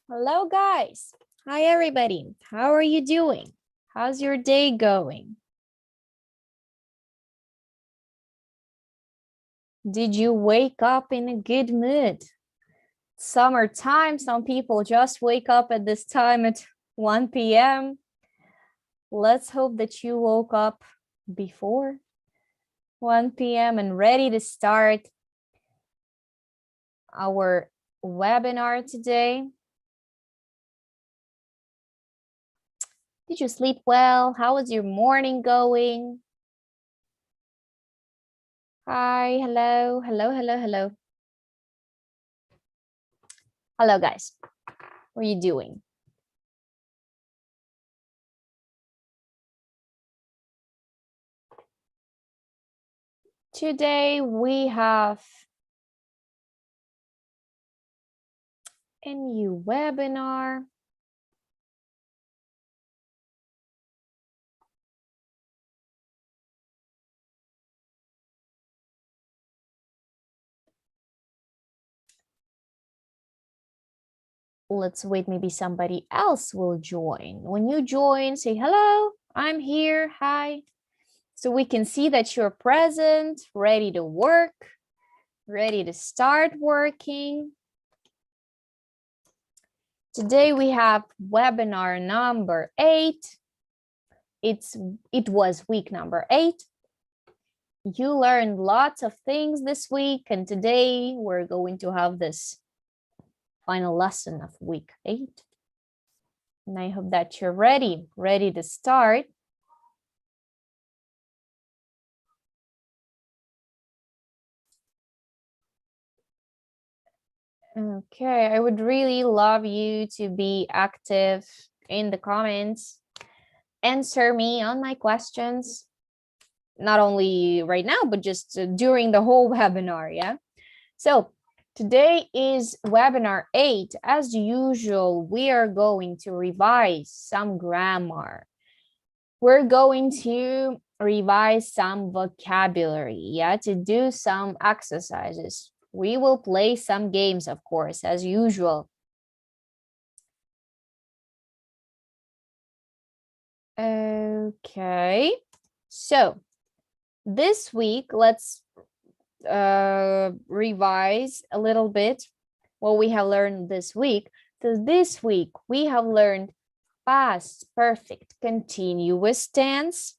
Hello, guys. Hi, everybody. How are you doing? How's your day going? Did you wake up in a good mood? Summertime, some people just wake up at this time at 1 p.m. Let's hope that you woke up before 1 p.m. and ready to start our webinar today. Did you sleep well? How was your morning going? Hi, hello, hello, hello, hello. Hello, guys. What are you doing? Today we have a new webinar. Let's wait, maybe somebody else will join. When you join, say hello, I'm here, hi. So we can see that you're present, ready to work, ready to start working. Today we have webinar number 8. It was week number 8. You learned lots of things this week, and today we're going to have this final lesson of week 8. And I hope that you're ready to start. Okay, I would really love you to be active in the comments. Answer me on my questions, not only right now, but just during the whole webinar, yeah? So today is webinar 8. As usual, we are going to revise some grammar. We're going to revise some vocabulary, yeah, to do some exercises. We will play some games, of course, as usual. Okay, so this week, let's revise a little bit what we have learned this week. So this week, we have learned past perfect continuous tense.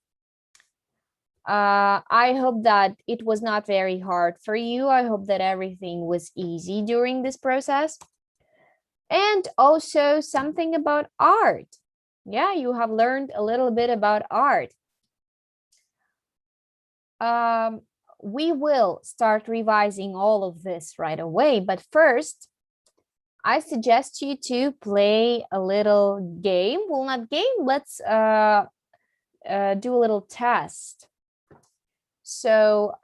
I hope that it was not very hard for you. I hope that everything was easy during this process. And also something about art. Yeah, you have learned a little bit about art. We will start revising all of this right away, but first, I suggest you to play a little game. Well, not game, let's do a little test. So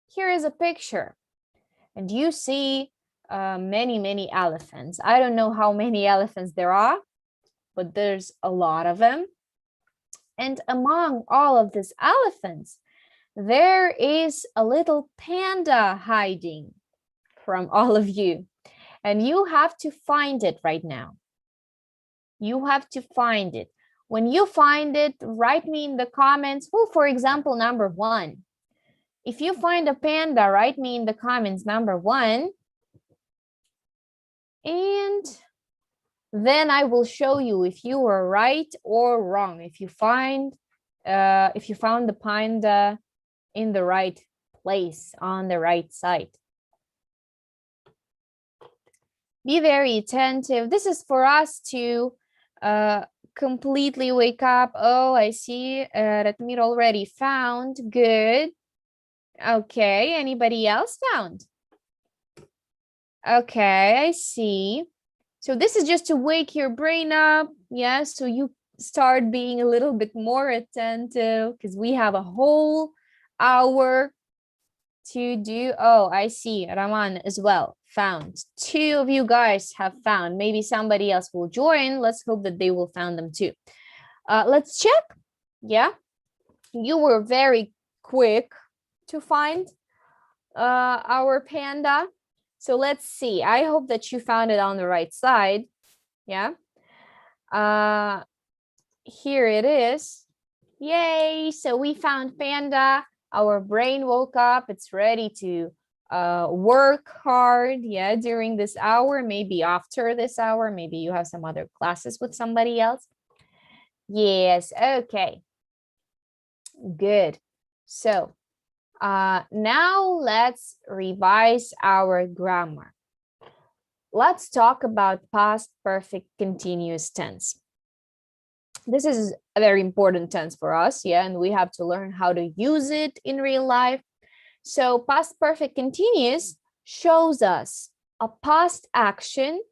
here is a picture, and you see many elephants. I don't know how many elephants there are, but there's a lot of them. And among all of these elephants, there is a little panda hiding from all of you. And you have to find it right now. You have to find it. When you find it, write me in the comments. Well, for example, number 1. If you find a panda, write me in the comments number 1. And then I will show you if you were right or wrong. If you found the panda in the right place, on the right side. Be very attentive. This is for us to completely wake up. Oh, I see Ratmir already found. Good. Okay, anybody else found? Okay, I see. So this is just to wake your brain up. Yeah, so you start being a little bit more attentive because we have a whole hour to do. Oh, I see. Raman as well found. 2 of you guys have found. Maybe somebody else will join. Let's hope that they will found them too. Let's check. Yeah, you were very quick to find our panda. So let's see. I hope that you found it on the right side. Yeah. Here it is. Yay. So we found Panda. Our brain woke up. It's ready to work hard. Yeah. During this hour, maybe after this hour, maybe you have some other classes with somebody else. Yes. Okay. Good. So now let's revise our grammar. Let's talk about past perfect continuous tense. This is a very important tense for us, yeah, and we have to learn how to use it in real life. So past perfect continuous shows us a past action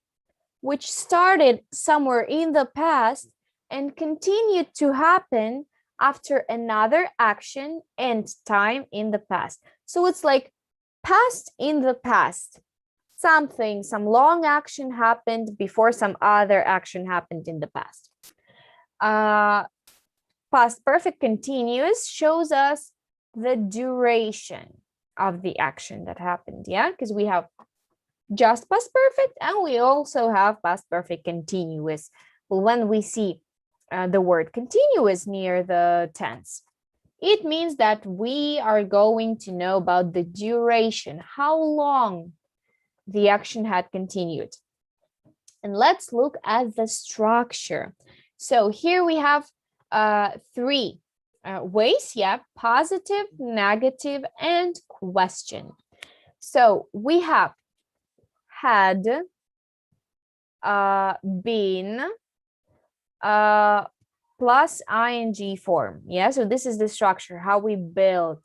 which started somewhere in the past and continued to happen after another action and time in the past. So it's like past in the past. Some long action happened before some other action happened in the past. Past perfect continuous shows us the duration of the action that happened, yeah? Because we have just past perfect and we also have past perfect continuous. Well, when we see the word continuous near the tense, it means that we are going to know about the duration, how long the action had continued. And let's look at the structure. So here we have three ways, yeah, positive, negative, and question. So we have had, been, plus ing form. Yeah, so this is the structure, how we build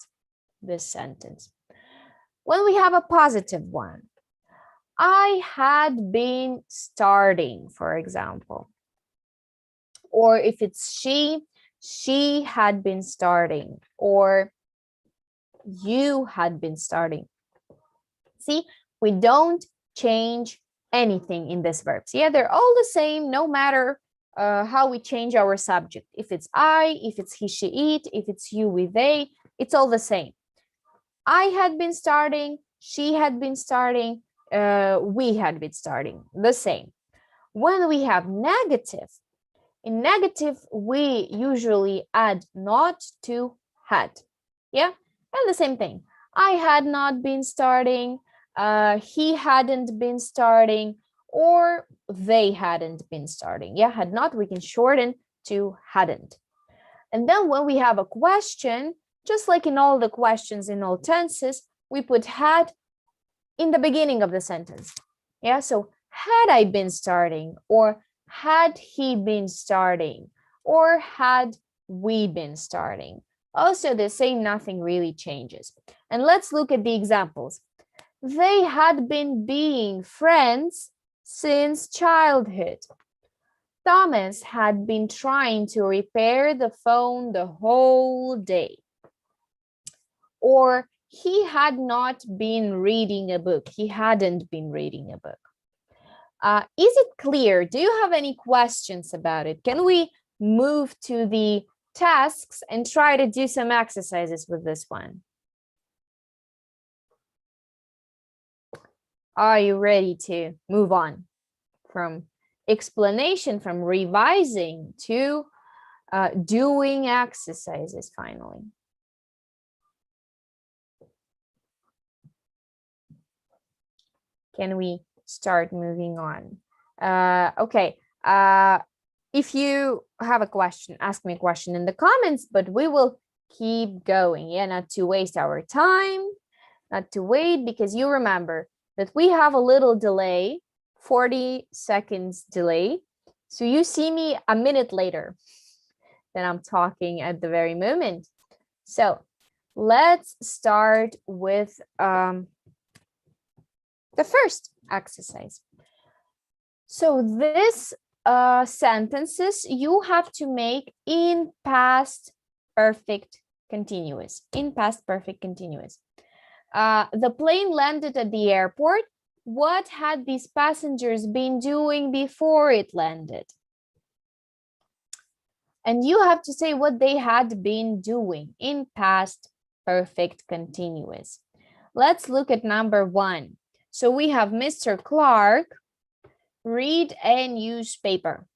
this sentence. When we have a positive one, I had been starting, for example. Or if it's she had been starting, or you had been starting. See, we don't change anything in these verbs. Yeah, they're all the same, no matter how we change our subject. If it's I, if it's he, she, it, if it's you, we, they, it's all the same. I had been starting, she had been starting, we had been starting, the same. When we have negative, in negative, we usually add not to had. Yeah, and the same thing. I had not been starting, he hadn't been starting, or they hadn't been starting. Yeah, had not, we can shorten to hadn't. And then when we have a question, just like in all the questions in all tenses, we put had in the beginning of the sentence. Yeah, so had I been starting, or had he been starting, or had we been starting. Also, the same, nothing really changes. And let's look at the examples. They had been being friends since childhood. Thomas had been trying to repair the phone the whole day. Or he had not been reading a book. He hadn't been reading a book. Is it clear? Do you have any questions about it? Can we move to the tasks and try to do some exercises with this one? Are you ready to move on from explanation, from revising to doing exercises finally? Can we start moving on? Okay. If you have a question, ask me a question in the comments, but we will keep going. Yeah, not to waste our time, not to wait, because you remember that we have a little delay, 40 seconds delay. So you see me a minute later than I'm talking at the very moment. So let's start with the first exercise. So this sentences you have to make in past perfect continuous, in past perfect continuous. The plane landed at the airport. What had these passengers been doing before it landed? And you have to say what they had been doing in past perfect continuous. Let's look at number one. So we have Mr. Clark read a newspaper.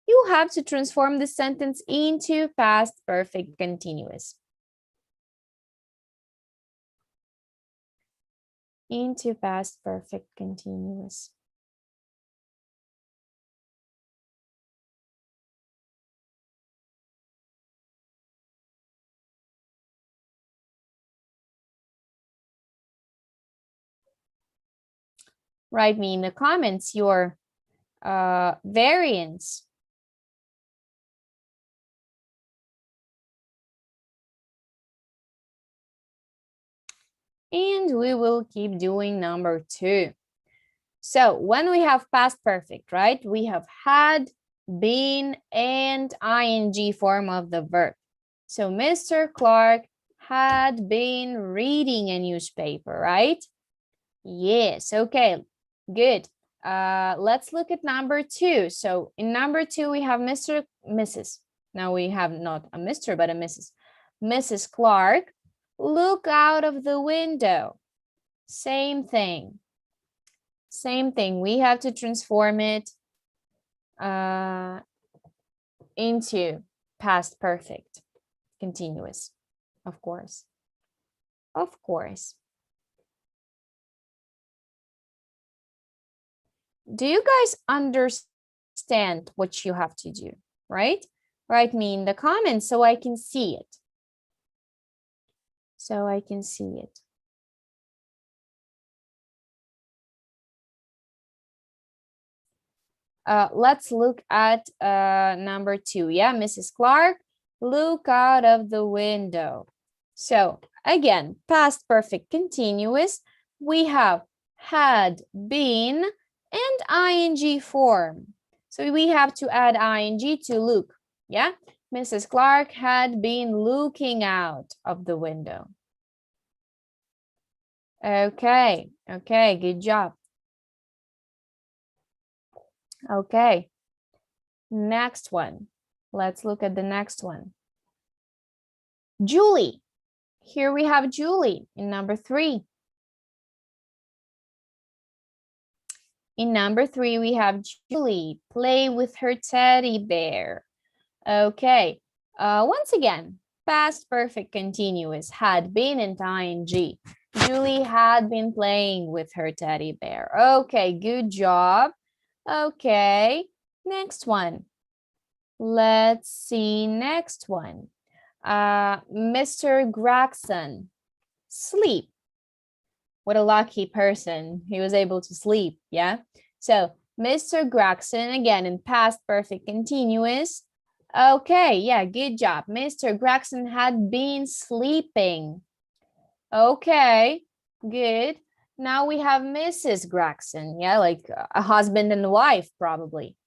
You have to transform the sentence into past perfect continuous. Into past perfect continuous. Write me in the comments your variants. And we will keep doing number 2. So when we have past perfect, right? We have had, been, and ing form of the verb. So Mr. Clark had been reading a newspaper, right? Yes, okay, good. Let's look at number 2. So in number 2, we have Mr. Mrs. Now we have not a Mr. but a Mrs. Mrs. Clark, look out of the window. Same thing. Same thing. We have to transform it into past perfect continuous, of course. Of course. Do you guys understand what you have to do, right? Write me in the comments so I can see it. So I can see it. Let's look at number 2. Yeah, Mrs. Clark, look out of the window. So again, past perfect continuous, we have had, been, and ing form. So we have to add ing to look. Yeah, Mrs. Clark had been looking out of the window. Okay, okay, good job. Okay, next one. Let's look at the next one. Julie. Here we have Julie in number 3. In number 3, we have Julie play with her teddy bear. Okay, once again, past perfect continuous, had been and ing. Julie had been playing with her teddy bear. Okay, good job. Okay, next one. Let's see, next one. Mr. Gregson, sleep. What a lucky person. He was able to sleep, yeah? So, Mr. Gregson, again, in past perfect continuous. Okay, yeah, good job. Mr. Gregson had been sleeping. Okay, good. Now we have Mrs. Gregson, yeah, like a husband and wife, probably.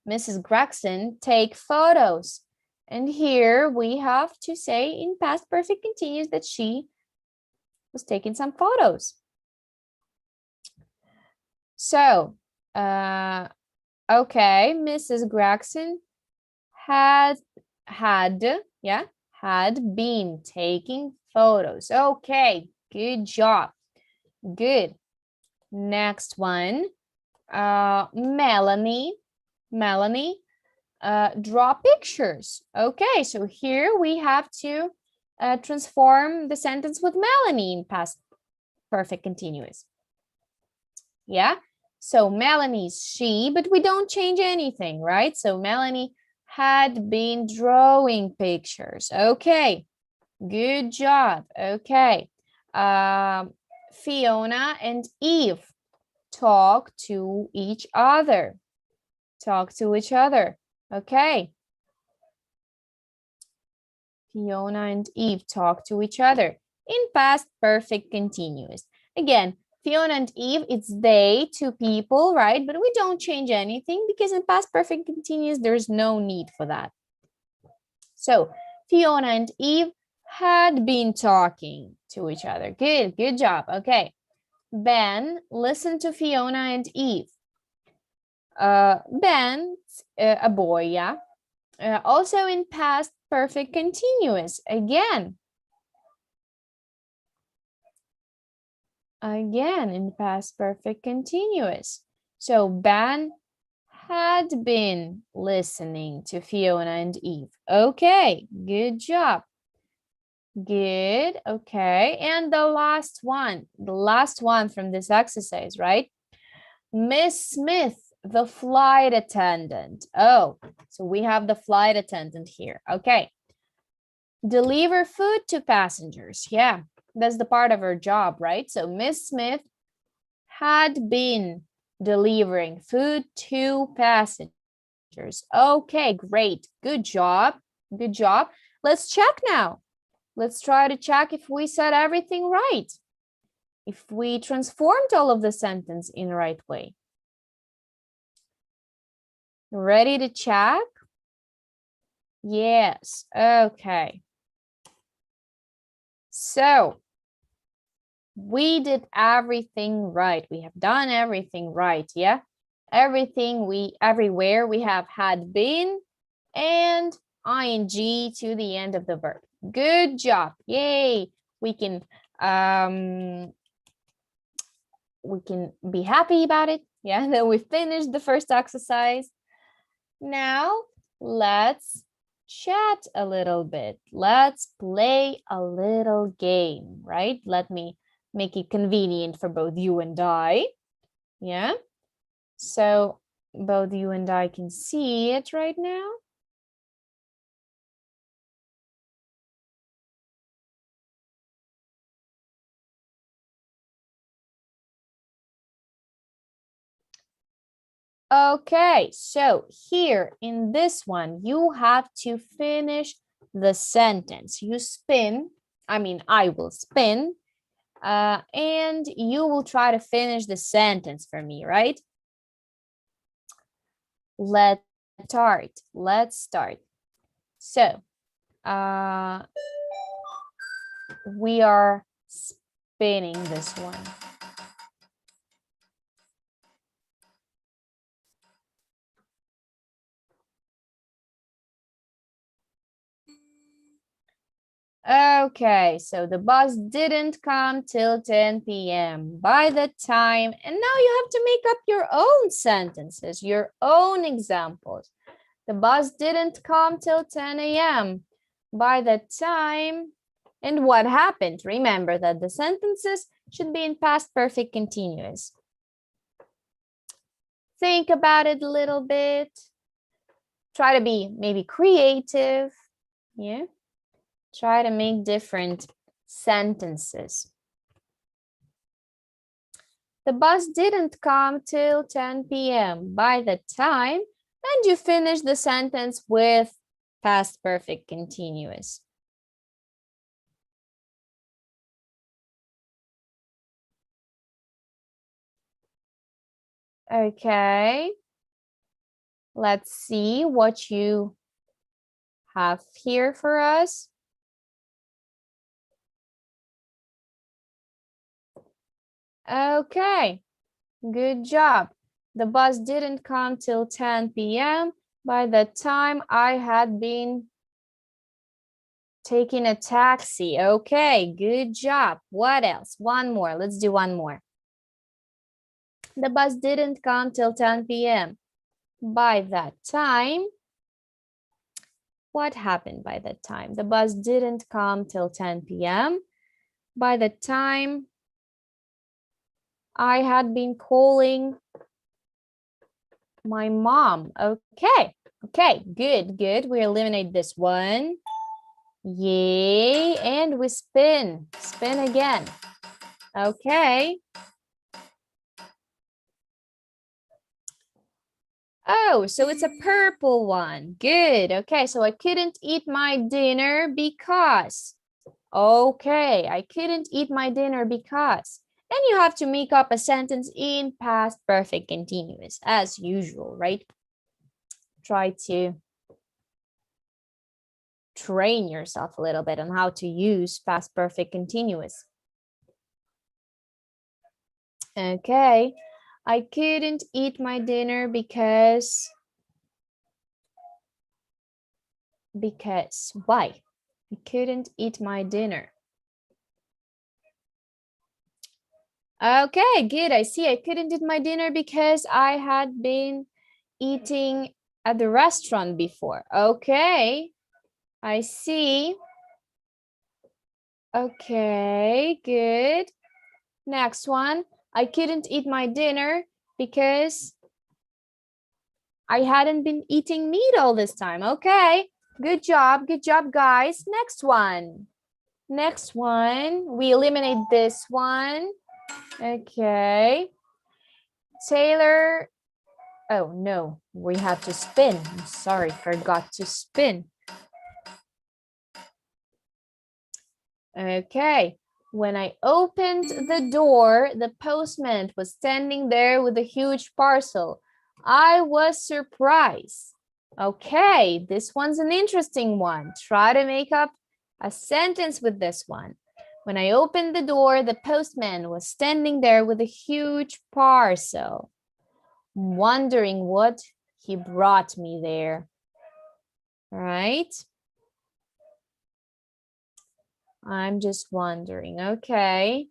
Mrs. Gregson take photos. And here we have to say in past perfect continuous that she was taking some photos. So, okay, Mrs. Gregson had been taking photos. Okay, good job. Good. Next one, Melanie, draw pictures. Okay, so here we have to transform the sentence with Melanie in past perfect continuous. Yeah, so Melanie's she, but we don't change anything, right? So Melanie had been drawing pictures. Okay, good job. Okay, Fiona and Eve talk to each other. Talk to each other. Okay. Fiona and Eve talk to each other in past perfect continuous. Again, Fiona and Eve, it's they, 2 people, right? But we don't change anything because in past perfect continuous, there's no need for that. So Fiona and Eve had been talking to each other. Good, good job. Okay. Ben, listen to Fiona and Eve. Ben, a boy, yeah. Also in past perfect continuous, again. Again, in past perfect continuous. So Ben had been listening to Fiona and Eve. Okay, good job. Good, okay. And the last one from this exercise, right? Miss Smith, the flight attendant. Oh, so we have the flight attendant here. Okay. Deliver food to passengers. Yeah, that's the part of her job, right? So Miss Smith had been delivering food to passengers. Okay, great. Good job. Good job. Let's check now. Let's try to check if we said everything right. If we transformed all of the sentence in the right way. Ready to check? Yes. Okay. So we did everything right. We have done everything right. Yeah. Everywhere we have had been and ing to the end of the verb. Good job. Yay. We can be happy about it. Yeah, that we finished the first exercise. Now let's chat a little bit. Let's play a little game, right? Let me make it convenient for both you and I. Yeah. So both you and I can see it right now. Okay, so here in this one, you have to finish the sentence. I will spin, and you will try to finish the sentence for me, right? Let's start. So, we are spinning this one. Okay, so the bus didn't come till 10 p.m. by the time, and now you have to make up your own sentences, your own examples. The bus didn't come till 10 a.m. by the time, and what happened? Remember that the sentences should be in past perfect continuous. Think about it a little bit. Try to be maybe creative, yeah? Try to make different sentences. The bus didn't come till 10 p.m. by the time, and you finish the sentence with past perfect continuous. Okay. Let's see what you have here for us. Okay, good job. The bus didn't come till 10 p.m. by the time I had been taking a taxi. Okay, good job. What else? One more. Let's do one more. The bus didn't come till 10 p.m. By that time, what happened by that time? The bus didn't come till 10 p.m. By the time I had been calling my mom. Okay, good. We eliminate this one. Yay, and we spin again. Okay. Oh, so it's a purple one. Good. Okay, so I couldn't eat my dinner because. Okay, I couldn't eat my dinner because. And you have to make up a sentence in past perfect continuous as usual, right? Try to train yourself a little bit on how to use past perfect continuous. Okay, I couldn't eat my dinner because why? I couldn't eat my dinner. Okay, good. I see. I couldn't eat my dinner because I had been eating at the restaurant before. Okay, I see. Okay, good. Next one. I couldn't eat my dinner because I hadn't been eating meat all this time. Okay, good job, guys. Next one. Next one. We eliminate this one. Okay. Taylor. Oh, no, we have to spin. I'm sorry, forgot to spin. Okay. When I opened the door, the postman was standing there with a huge parcel. I was surprised. Okay, this one's an interesting one. Try to make up a sentence with this one. When I opened the door, the postman was standing there with a huge parcel, wondering what he brought me there. Right? I'm just wondering. Okay.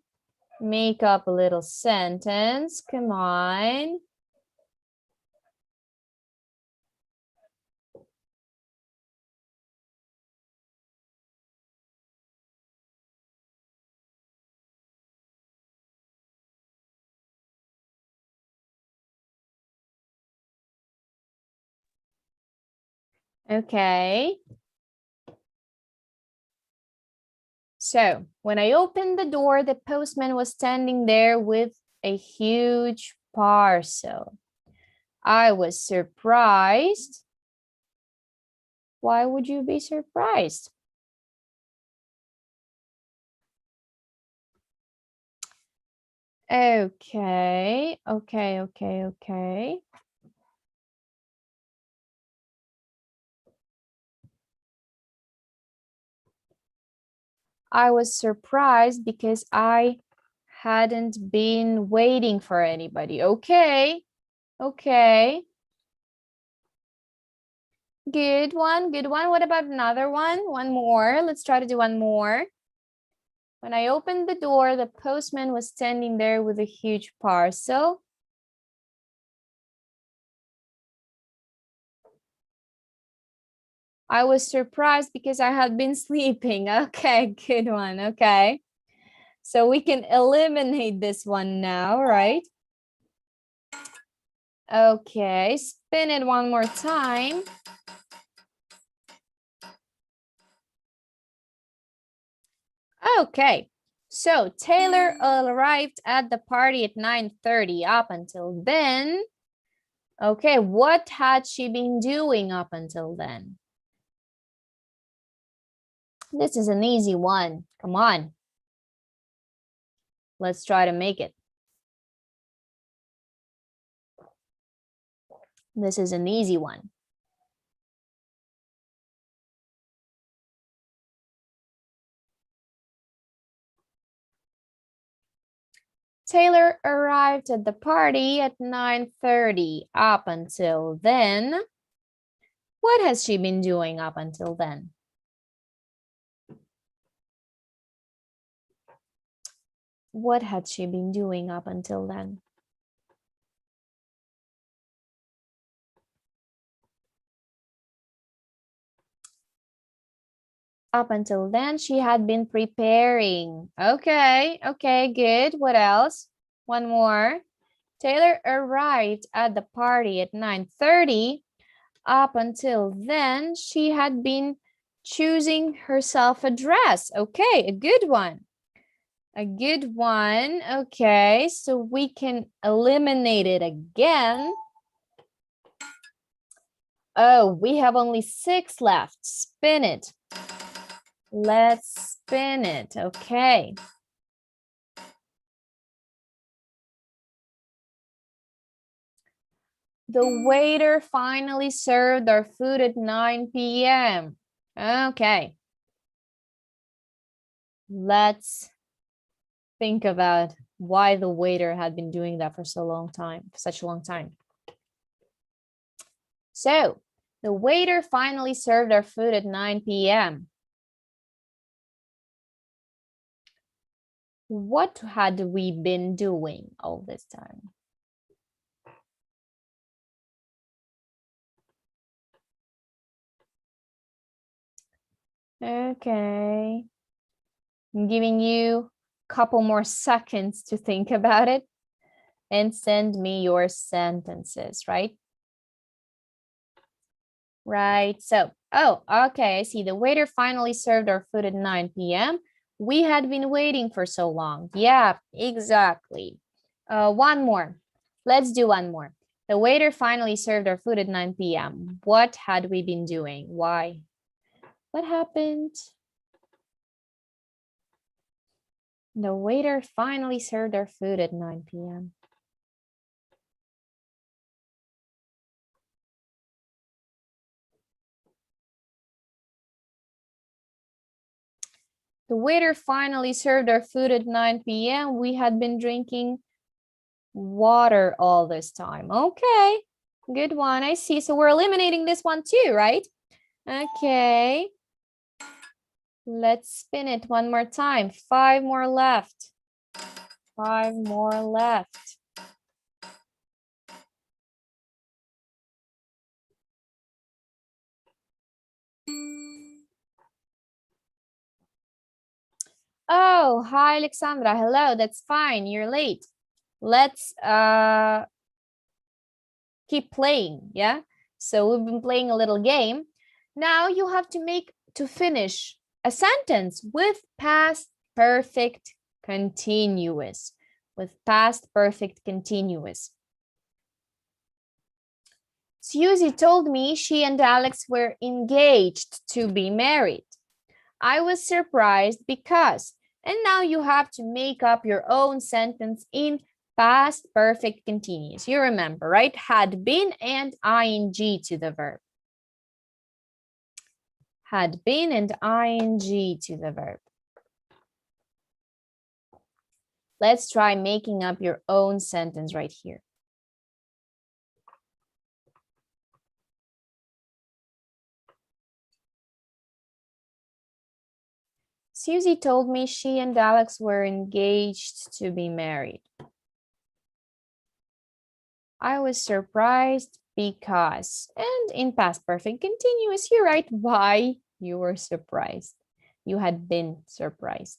Make up a little sentence. Come on. Okay. So when I opened the door, the postman was standing there with a huge parcel. I was surprised. Why would you be surprised? Okay. I was surprised because I hadn't been waiting for anybody. Okay. Good one. What about another one? One more. Let's try to do one more. When I opened the door, the postman was standing there with a huge parcel. I was surprised because I had been sleeping. Okay, good one. Okay. So we can eliminate this one now, right? Okay, spin it one more time. Okay, so Taylor arrived at the party at 9:30. Up until then, okay, what had she been doing up until then? This is an easy one. Come on. Let's try to make it. This is an easy one. Taylor arrived at the party at 9:30. Up until then, what has she been doing up until then? What had she been doing up until then? Up until then, she had been preparing. Okay, good. What else? One more. Taylor arrived at the party at 9:30. Up until then, she had been choosing herself a dress. Okay, a good one. A good one. Okay, so we can eliminate it again. Oh, we have only 6 left. Spin it. Let's spin it. Okay. The waiter finally served our food at 9 p.m. Okay. Let's think about why the waiter had been doing that for such a long time. So, the waiter finally served our food at 9 p.m. What had we been doing all this time? Okay. I'm giving you a couple more seconds to think about it and send me your sentences, right? Right, so, oh, okay, I see. The waiter finally served our food at 9 p.m. We had been waiting for so long. Yeah, exactly. One more. Let's do one more. The waiter finally served our food at 9 p.m. What had we been doing? Why? What happened? The waiter finally served our food at 9 p.m. The waiter finally served our food at 9 p.m. We had been drinking water all this time. Okay, good one. I see. So we're eliminating this one too, right? Okay. Let's spin it one more time. 5 more left. 5 more left. Oh, hi, Alexandra. Hello, that's fine. You're late. Let's keep playing, yeah? So we've been playing a little game. Now you have to finish a sentence with past perfect continuous. With past perfect continuous. Susie told me she and Alex were engaged to be married. I was surprised because, and now you have to make up your own sentence in past perfect continuous. You remember, right? Had been and ing to the verb. Had been and ing to the verb. Let's try making up your own sentence right here. Susie told me she and Alex were engaged to be married. I was surprised because, and in past perfect continuous, you write why you were surprised. You had been surprised.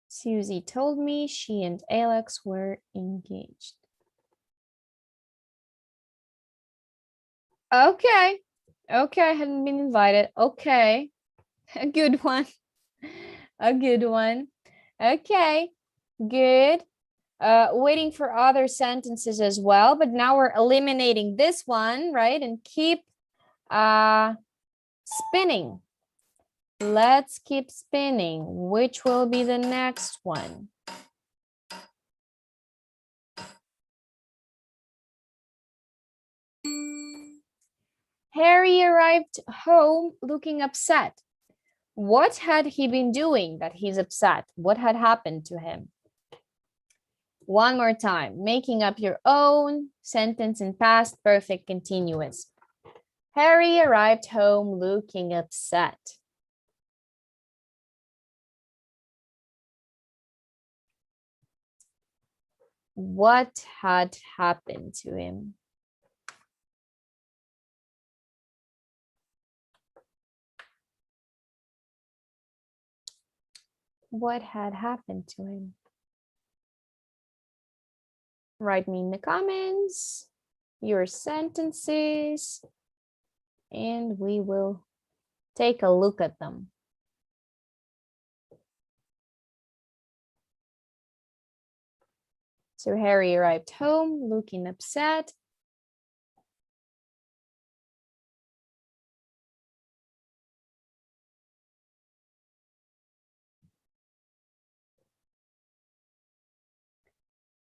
Susie told me she and Alex were engaged. Okay. Okay, I hadn't been invited. Okay. A good one. A good one. Okay. Good. Waiting for other sentences as well, but now we're eliminating this one, right? And keep spinning. Let's keep spinning. Which will be the next one? Harry arrived home looking upset. What had he been doing that he's upset? What had happened to him? One more time, making up your own sentence in past perfect continuous. Harry arrived home looking upset. What had happened to him? What had happened to him? Write me in the comments your sentences and we will take a look at them. So Harry arrived home looking upset.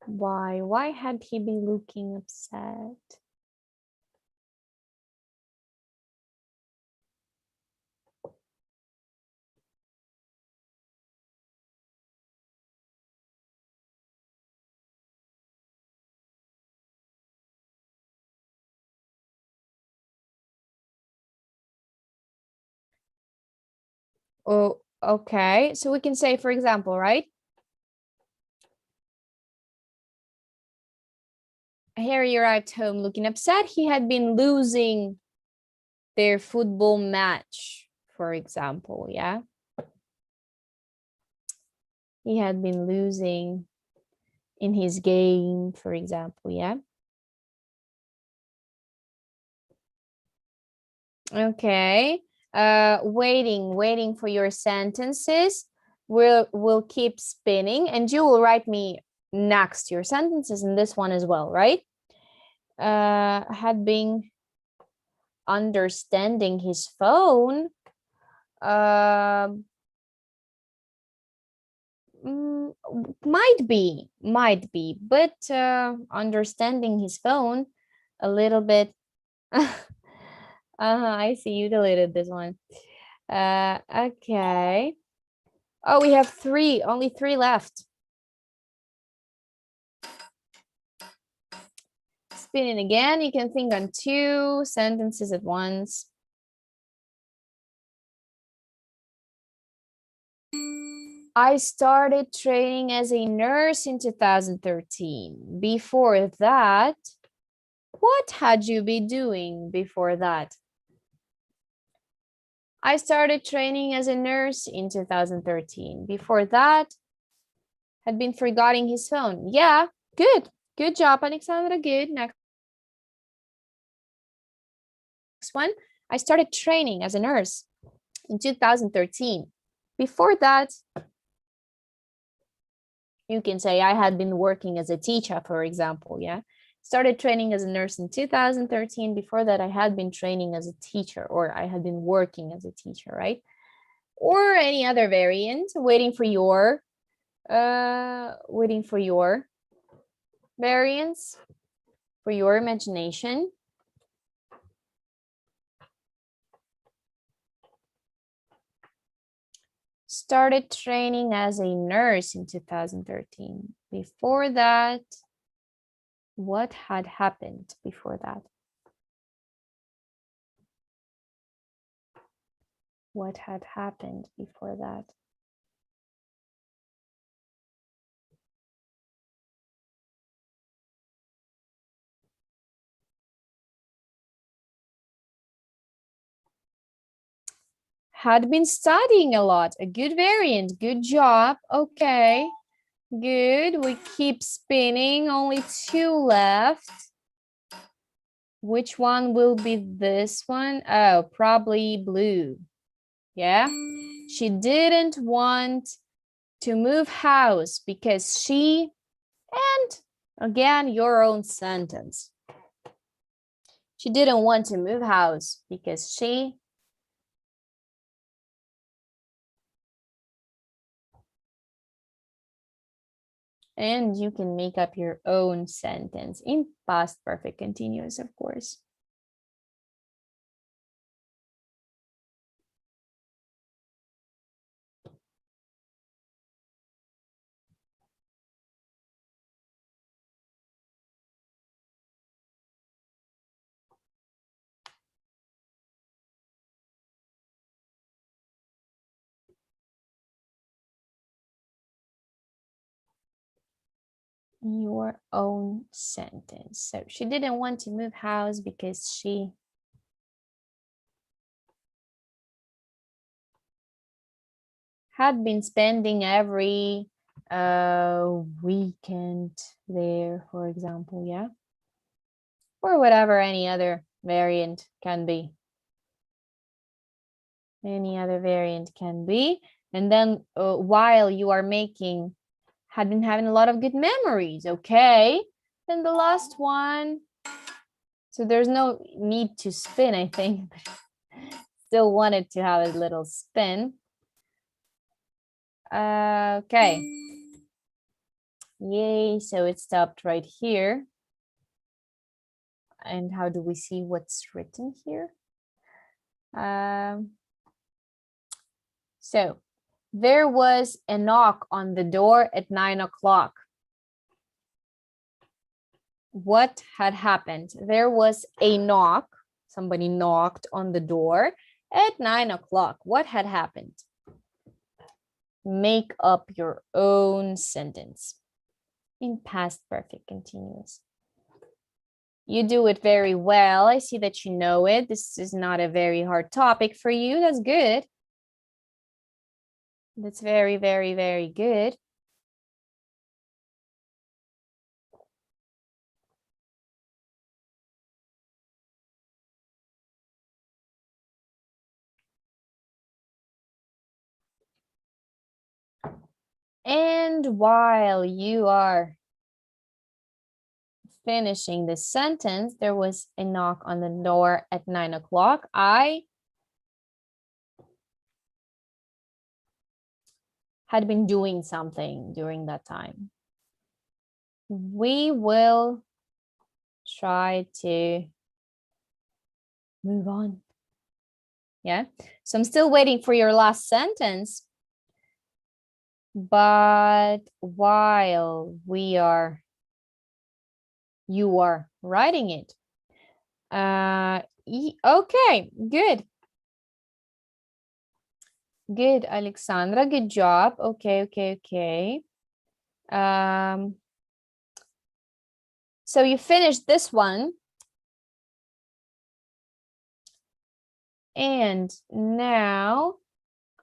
Why? Why had he been looking upset? Oh, okay. So we can say, for example, right? Harry arrived home looking upset. He had been losing their football match, for example, yeah? He had been losing in his game, for example, yeah? Okay. Waiting for your sentences. We'll keep spinning and you will write me next your sentences in this one as well, right? Had been understanding his phone. Might be, but understanding his phone a little bit. I see you deleted this one. Okay. Oh, we have only three left. Spinning again, you can think on two sentences at once. I started training as a nurse in 2013. Before that, what had you been doing before that? I started training as a nurse in 2013. Before that, had been forgetting his phone. Yeah, good. Good job, Alexandra. Good. Next one. I started training as a nurse in 2013. Before that, you can say I had been working as a teacher, for example. Yeah. Started training as a nurse in 2013. Before that, I had been training as a teacher, or I had been working as a teacher, right? Or any other variant, waiting for your variants, for your imagination. Started training as a nurse in 2013. Before that, what had happened before that? What had happened before that? Had been studying a lot. A good variant. Good job. Okay. Good. We keep spinning. Only two left. Which one will be this one? Oh, probably blue. Yeah. She didn't want to move house because she, and again, your own sentence. She didn't want to move house because she, and you can make up your own sentence in past perfect continuous, of course. Your own sentence. So she didn't want to move house because she had been spending every weekend there, for example, yeah? Or whatever any other variant can be. Any other variant can be. And then while you are making, had been having a lot of good memories, okay? Then the last one. So there's no need to spin, I think. Still wanted to have a little spin. Okay. Yay, so it stopped right here. And how do we see what's written here? So there was a knock on the door at 9 o'clock. What had happened? There was a knock. Somebody knocked on the door at 9 o'clock. What had happened? make up your own sentence in past perfect continuous. You do it very well. I see that you know it. This is not a very hard topic for you. That's good. That's very, very, very good. And while you are finishing this sentence, there was a knock on the door at 9 o'clock. I had been doing something during that time. We will try to move on. Yeah, so I'm still waiting for your last sentence. But while you are writing it. Okay, good. Good, Alexandra, good job. Okay. So you finished this one. And now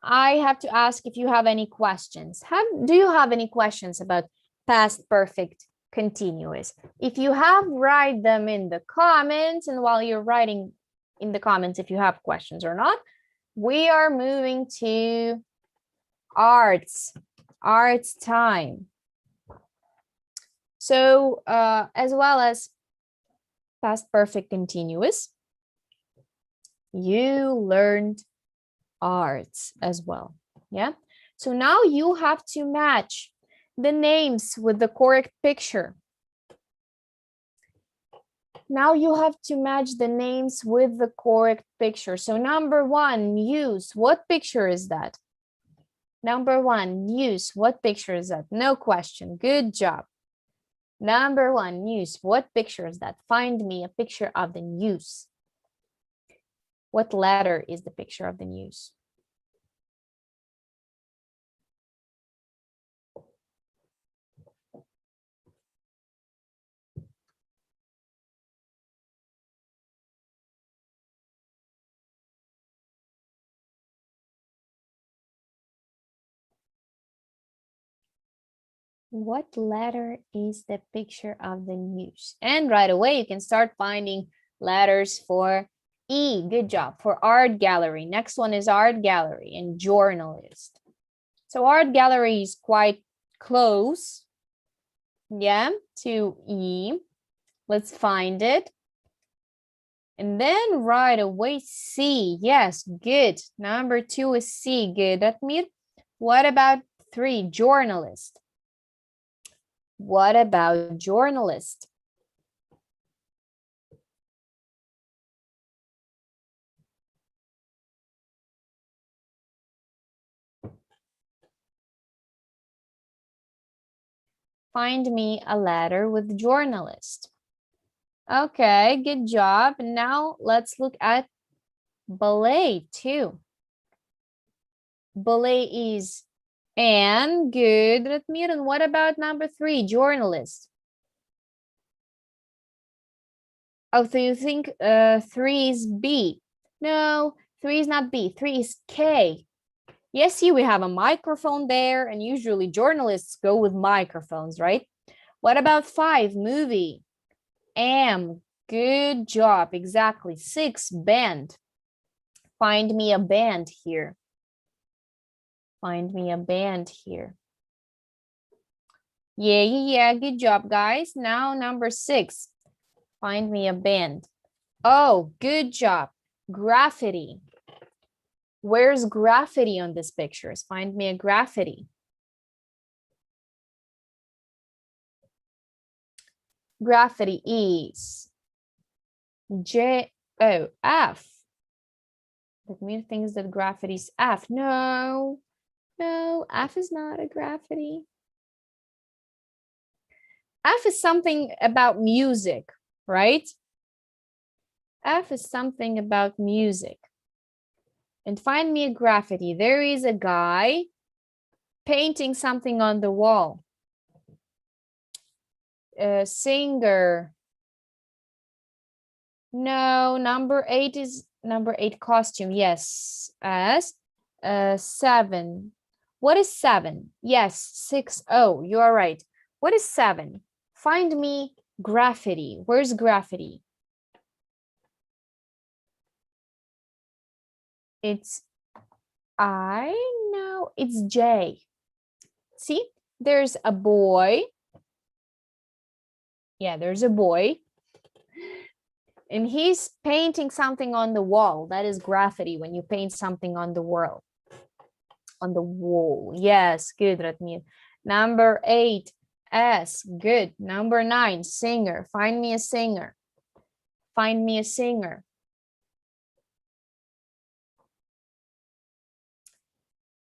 I have to ask if you have any questions. Do you have any questions about past perfect continuous? If you have, write them in the comments. And while you're writing in the comments if you have questions or not, we are moving to arts time. So as well as past perfect continuous, you learned arts as well. Yeah, so now you have to match the names with the correct picture. Now you have to match the names with the correct picture. So number one, news. What picture is that? Number one, news. What picture is that? No question. Good job. Number one, news. What picture is that? Find me a picture of the news. What letter is the picture of the news? What letter is the picture of the news? And right away, you can start finding letters for E. Good job. For art gallery. Next one is art gallery and journalist. So art gallery is quite close, yeah, to E. Let's find it. And then right away, C. Yes, good. Number two is C. Good. Ratmir. What about three? Journalist. What about journalist? Find me a letter with journalist. Okay, good job. Now let's look at ballet too. Ballet is Anne. Good, Ratmir. And what about number three, journalist? Oh, so you think three is B? No, three is not B. Three is K. Yes, see, we have a microphone there, and usually journalists go with microphones, right? What about five, movie? M. Good job. Exactly. Six, band. Find me a band here. Find me a band here. Yeah. Good job, guys. Now number six. Find me a band. Oh, good job. Graffiti. Where's graffiti on this pictures? Find me a graffiti. Graffiti is F. That means things that graffiti is F. No, F is not a graffiti. F is something about music, right? F is something about music. And find me a graffiti. There is a guy painting something on the wall. Singer. No, number 8 is number 8 costume. Yes, as 7. What is 7? Yes, 6. Oh, you are right. What is 7? Find me graffiti. Where's graffiti? It's I know it's J. See, there's a boy. Yeah, there's a boy. And he's painting something on the wall. That is graffiti, when you paint something on the wall. On the wall. Yes, good, Ratmir. Number 8, S. Good. Number 9, singer. Find me a singer. Find me a singer.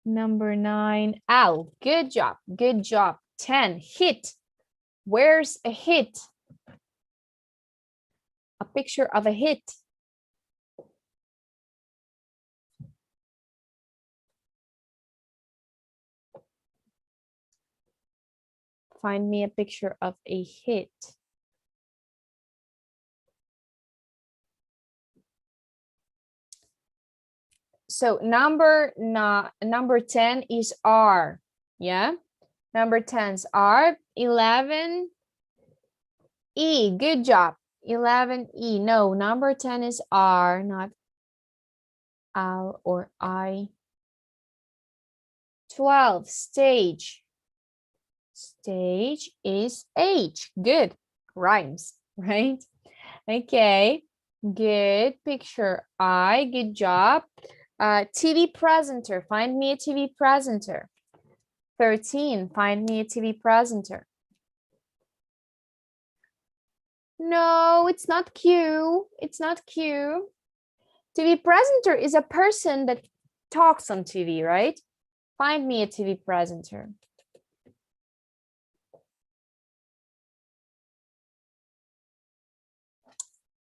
Number 9, Al. Good job. Good job. 10, hit. Where's a hit? A picture of a hit. Find me a picture of a hit. So number 10 is R. Yeah. Number 10's R. 11 E. Good job. 11 E. No, number 10 is R, not L or I. 12, stage. Stage is H. Good. Rhymes, right? Okay. Good. Picture I. Good job. TV presenter. Find me a TV presenter. 13. Find me a TV presenter. No, it's not Q. It's not Q. TV presenter is a person that talks on TV, right? Find me a TV presenter.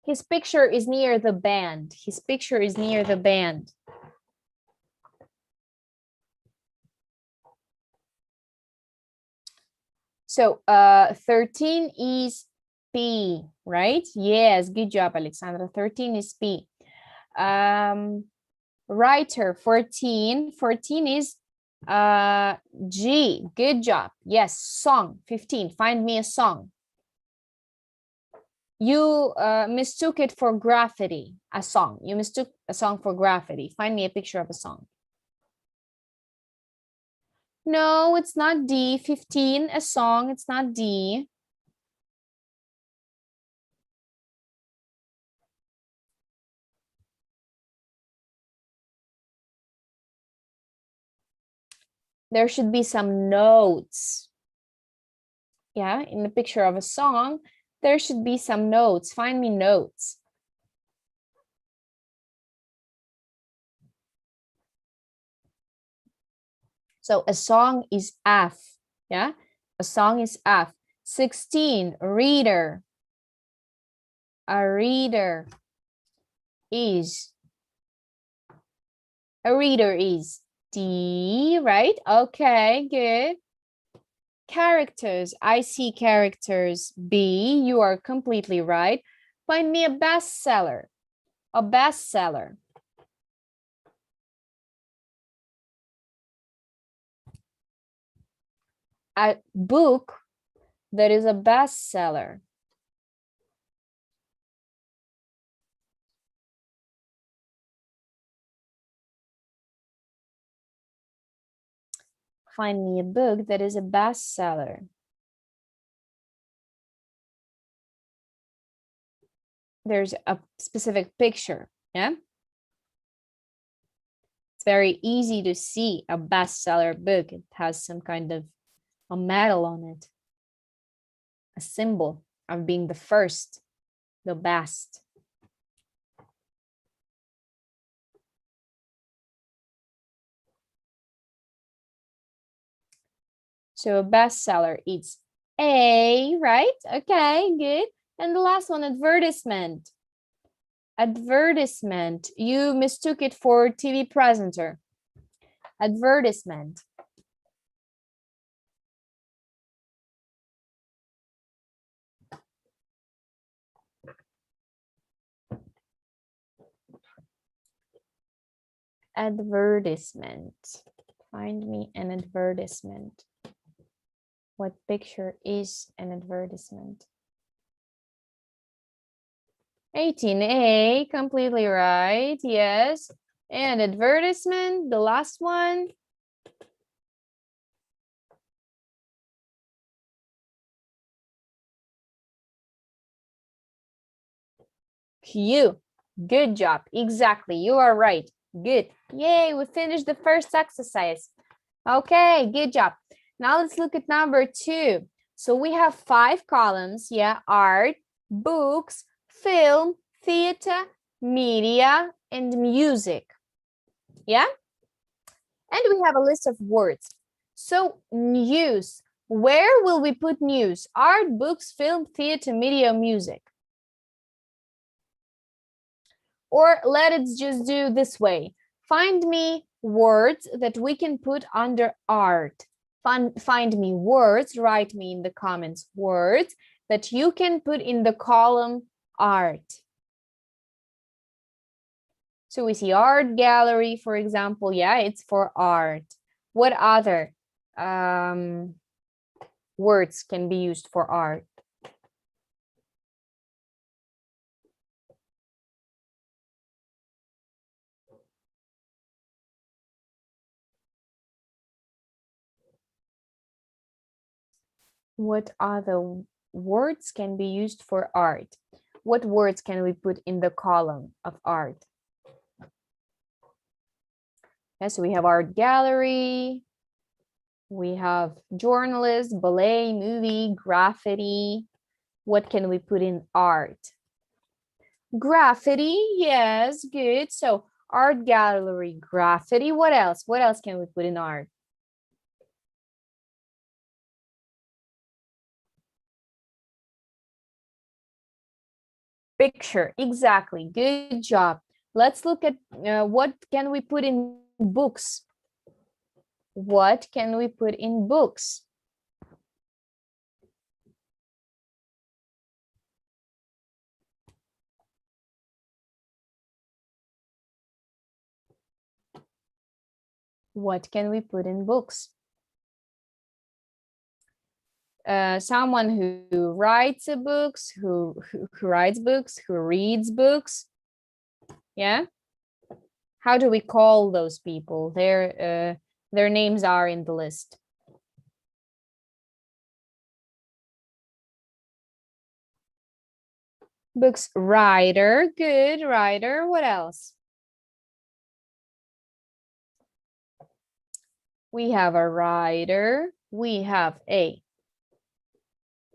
His picture is near the band. His picture is near the band. So 13 is P, right? Yes, good job, Alexandra. 13 is P. Writer, 14. 14 is G. Good job. Yes, song, 15. Find me a song. You mistook it for graffiti, a song. You mistook a song for graffiti. Find me a picture of a song. No, it's not D. 15, a song. It's not D. There should be some notes. Yeah, in the picture of a song, there should be some notes. Find me notes. So a song is F. Yeah, a song is F. 16, reader. A reader is. A reader is D, right? Okay, good. Characters, I see characters B. You are completely right. Find me a bestseller. A bestseller. A book that is a bestseller. Find me a book that is a bestseller. There's a specific picture, yeah? It's very easy to see a bestseller book. It has some kind of a medal on it. A symbol of being the first, the best. So a bestseller is A, right? Okay, good. And the last one, advertisement. Advertisement. You mistook it for TV presenter. Advertisement. advertisement. Find me an advertisement. What picture is an advertisement? 18A, completely right. Yes. And advertisement, the last one. Q. Good job. Exactly. You are right. Good. Yay, we finished the first exercise. Okay, good job. Now let's look at number 2. So we have 5 columns. Yeah, art, books, film, theater, media, and music. Yeah? And we have a list of words. So news. Where will we put news? Art, books, film, theater, media, music. Or let it just do this way. Find me words that we can put under art. Find me words, write me in the comments words that you can put in the column art. So we see art gallery, for example. Yeah, it's for art. What other words can be used for art? What other words can be used for art? What words can we put in the column of art? Yes, we have art gallery. We have journalist, ballet, movie, graffiti. What can we put in art? Graffiti, yes, good. So art gallery, graffiti. What else? What else can we put in art? Picture, exactly. Good job. Let's look at what can we put in books. What can we put in books? What can we put in books? Someone who writes books, who writes books, who reads books. Yeah. How do we call those people? Their names are in the list. Books writer, good writer. What else? We have a writer. We have a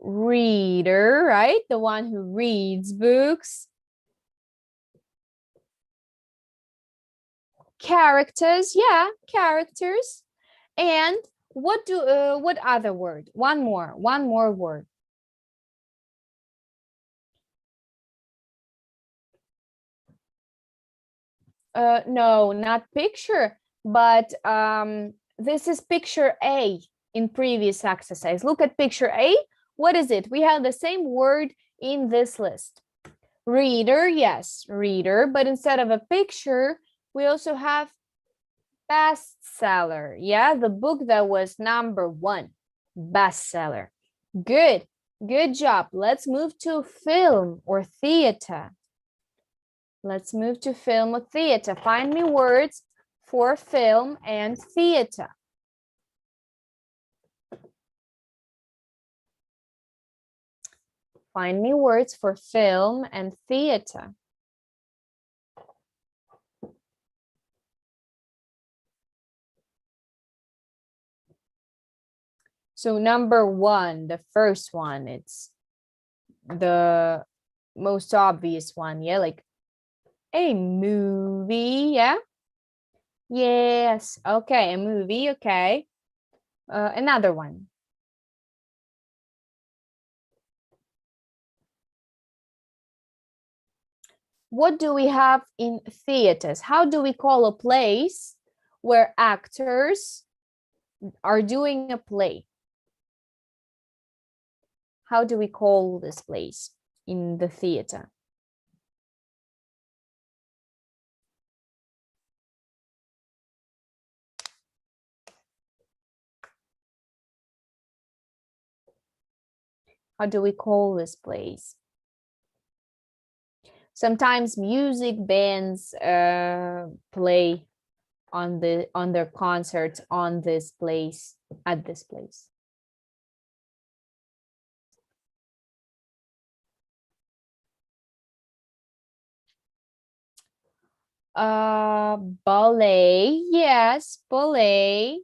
reader, right? The one who reads books. Characters, yeah, characters. And what other word? One more word. No, not picture, but this is picture A in previous exercise. Look at picture A. What is it? We have the same word in this list. Reader, yes, reader, but instead of a picture, we also have bestseller. Yeah, the book that was #1, bestseller. Good, good job. Let's move to film or theater. Let's move to film or theater. Find me words for film and theater. Find me words for film and theater. So #1, the first one, it's the most obvious one. Yeah, like a movie. Yeah. Yes. Okay, a movie. Okay. Another one. What do we have in theaters? How do we call a place where actors are doing a play? How do we call this place in the theater? How do we call this place? Sometimes music bands play on their concerts on this place, at this place. Ballet, yes, ballet.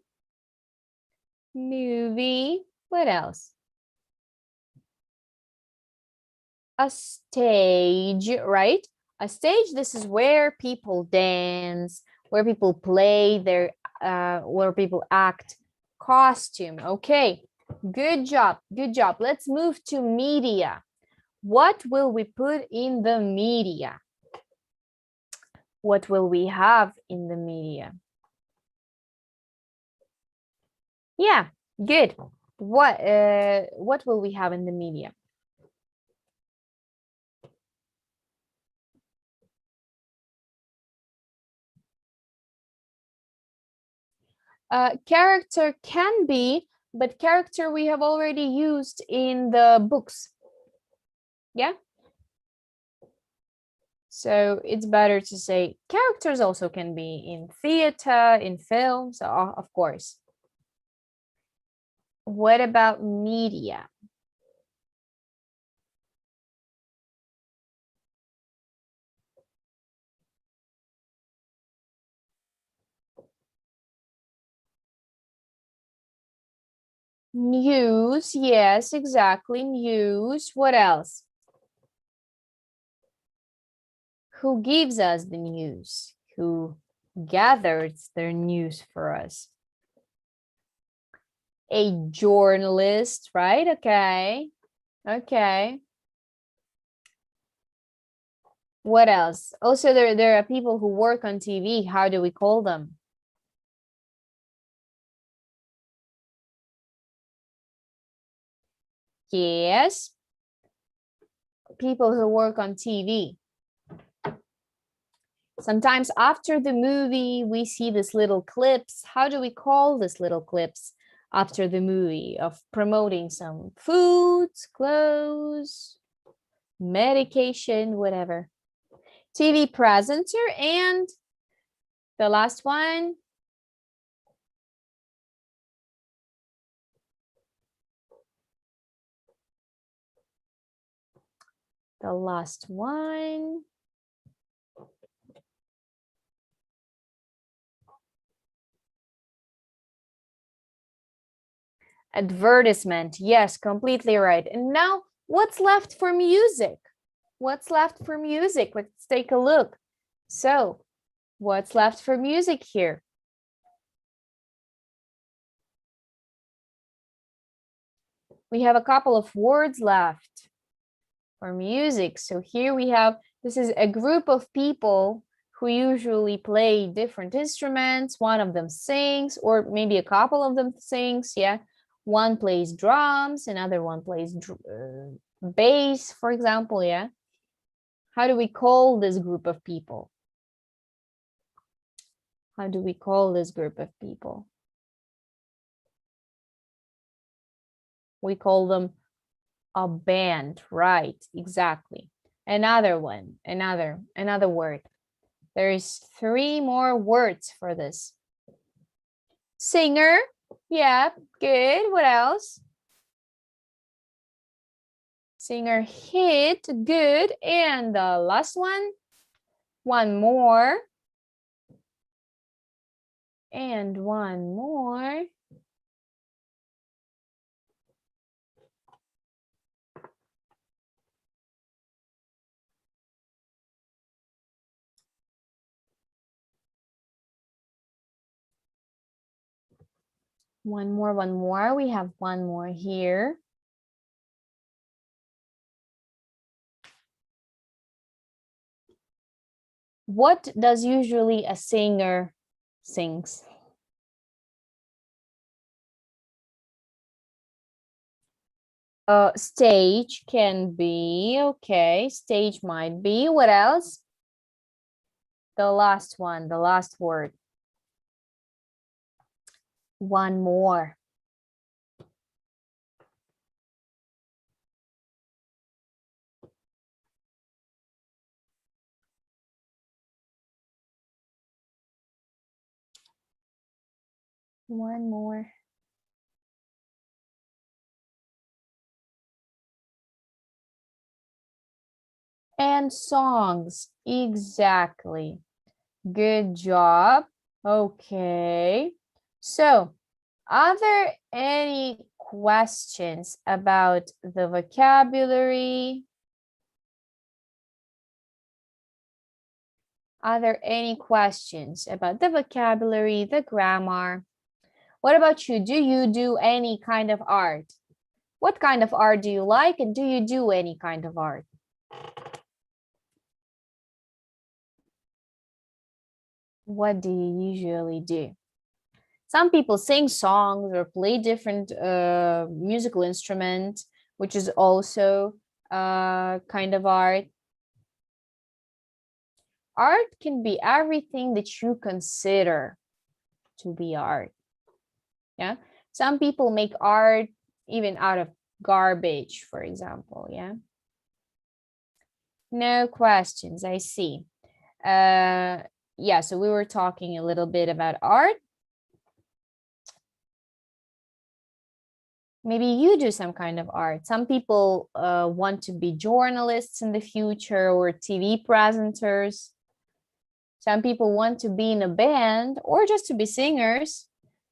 Movie, what else? A stage, right? A stage, this is where people dance, where people play their, where people act. Costume, okay. Good job, good job. Let's move to media. What will we put in the media? What will we have in the media? Yeah, good. What will we have in the media? Character can be, but character we have already used in the books. Yeah. So it's better to say characters also can be in theater, in films, of course. What about media? News, yes, exactly, news. What else? Who gives us the news? Who gathers the news for us? A journalist, right? Okay. Okay. What else? Also, there are people who work on TV. How do we call them? Yes. People who work on TV. Sometimes after the movie, we see these little clips. How do we call these little clips after the movie of promoting some foods, clothes, medication, whatever? TV presenter. And the last one. The last one. Advertisement. Yes, completely right. And now what's left for music? What's left for music? Let's take a look. So what's left for music here? We have a couple of words left for music. So here we have, this is a group of people who usually play different instruments. One of them sings, or maybe a couple of them sings. Yeah. One plays drums, another one plays bass, for example. Yeah. How do we call this group of people? How do we call this group of people? We call them a band, right? Exactly. Another one, another word. There is 3 more words for this. Singer, yeah, good. What else? Singer, hit, good. And the last one more. And one more. One more. We have one more here. What does usually a singer sings? Stage can be, okay, stage might be. What else? The last one, the last word. One more. One more. And songs, exactly. Good job. Okay. So, are there any questions about the vocabulary? Are there any questions about the vocabulary, the grammar? What about you? Do you do any kind of art? What kind of art do you like, and do you do any kind of art? What do you usually do? Some people sing songs or play different musical instruments, which is also kind of art. Art can be everything that you consider to be art. Yeah. Some people make art even out of garbage, for example. Yeah. No questions, I see. Yeah, so we were talking a little bit about art. Maybe you do some kind of art. Some people want to be journalists in the future or TV presenters. Some people want to be in a band or just to be singers,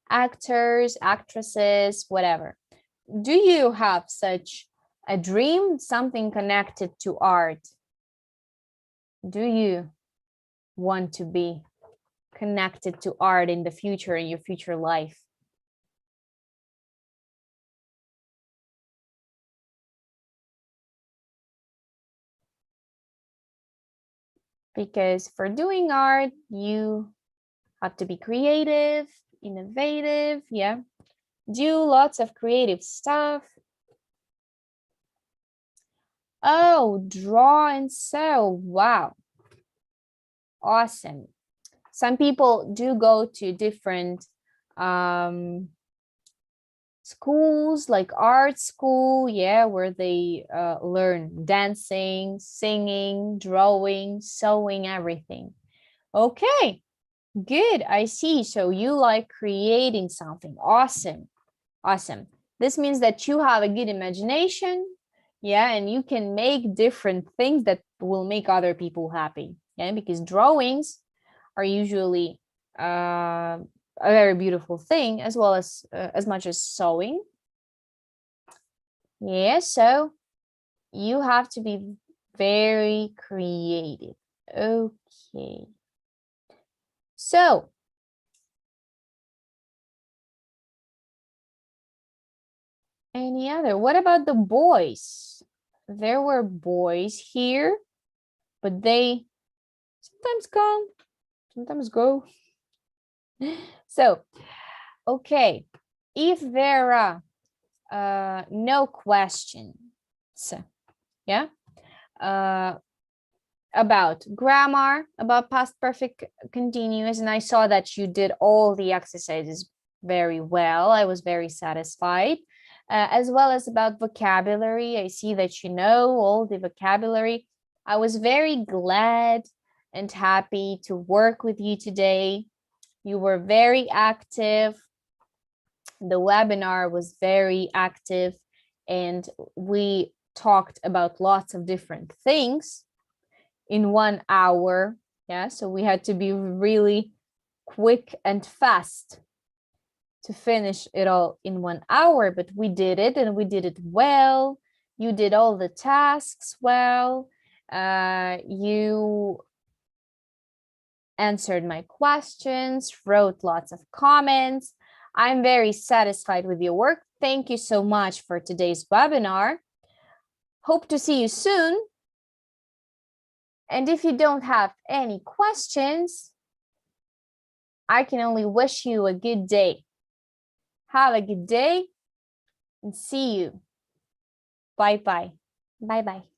actors, actresses, whatever. Do you have such a dream, something connected to art? Do you want to be connected to art in the future, in your future life? Because for doing art, you have to be creative, innovative, yeah. Do lots of creative stuff. Oh, draw and sew. Wow. Awesome. Some people do go to different schools, like art school, yeah, where they learn dancing, singing, drawing, sewing, everything. Okay, good. I see. So you like creating something. Awesome. Awesome. This means that you have a good imagination. Yeah, and you can make different things that will make other people happy. Yeah, because drawings are usually a very beautiful thing, as well as much as sewing. Yeah, so you have to be very creative. Okay. So any other? What about the boys? There were boys here, but they sometimes come, sometimes go. So, okay, if there are no questions, yeah, about grammar, about past perfect continuous, and I saw that you did all the exercises very well. I was very satisfied. As well as about vocabulary, I see that you know all the vocabulary. I was very glad and happy to work with you today. You were very active. The webinar was very active, and we talked about lots of different things in 1 hour. Yeah, so we had to be really quick and fast to finish it all in 1 hour, but we did it, and we did it well. You did all the tasks well. You answered my questions, wrote lots of comments. I'm very satisfied with your work. Thank you so much for today's webinar. Hope to see you soon. And if you don't have any questions, I can only wish you a good day. Have a good day and see you. Bye-bye. Bye-bye.